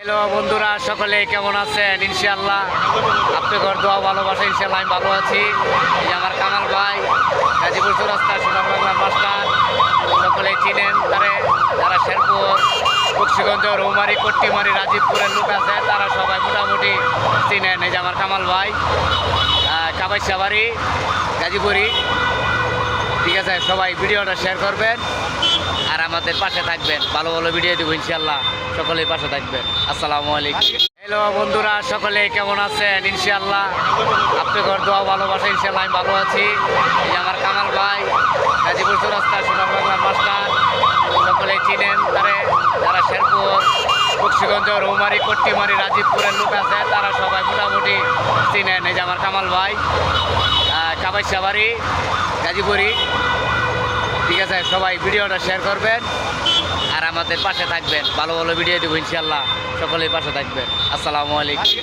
Hello বন্ধুরা, সকলে কেমন আছেন? ইনশাআল্লাহ আপনাদের দোয়া ভালোবাসা, ইনশাআল্লাহ আমি ভালো আছি। এই যে আমার কামাল ভাই, গাজীপুর চৌরাস্তা সোনার বাংলার মাস্টার, সকলে চিনেন তারে। যারা শেরপুর, বক্সিগঞ্জ, রৌমারি, কট্টিমারি, রাজীবপুরের লোক আছে, তারা সবাই মোটামুটি চিনেন। এই যে আমার কামাল ভাই, কাবাইশাবাড়ি, গাজীপুরি। ঠিক আছে, সবাই ভিডিওটা শেয়ার করবেন আর আমাদের পাশে থাকবেন। ভালো ভালো ভিডিও দেবো ইনশাআল্লাহ, সকলেই পাশে থাকবেন। আসসালামু আলাইকুম। হ্যালো বন্ধুরা, সকলে কেমন আছেন? ইনশাআল্লাহ আপনাদের দোয়া ভালোবাসা, ইনশাআল্লাহ আমি ভালো আছি। এই যে আমার কামাল ভাই, গাজীপুর চৌরাস্তা সোনার বাংলার মাস্টার, সকলে চিনেন তারে। যারা শেরপুর, বক্সিগঞ্জ, রৌমারি, কট্টিমারি, রাজীবপুরের লোক আছে, তারা সবাই মোটামুটি চিনেন। এই যে আমার কামাল ভাই, কাবাইশাবাড়ি, গাজীপুরি। ঠিক আছে, সবাই ভিডিওটা শেয়ার করবেন আর আমাদের পাশে থাকবেন। ভালো ভালো ভিডিও দেবো ইনশাআল্লাহ, সকলেই পাশে থাকবেন। আসসালামু আলাইকুম।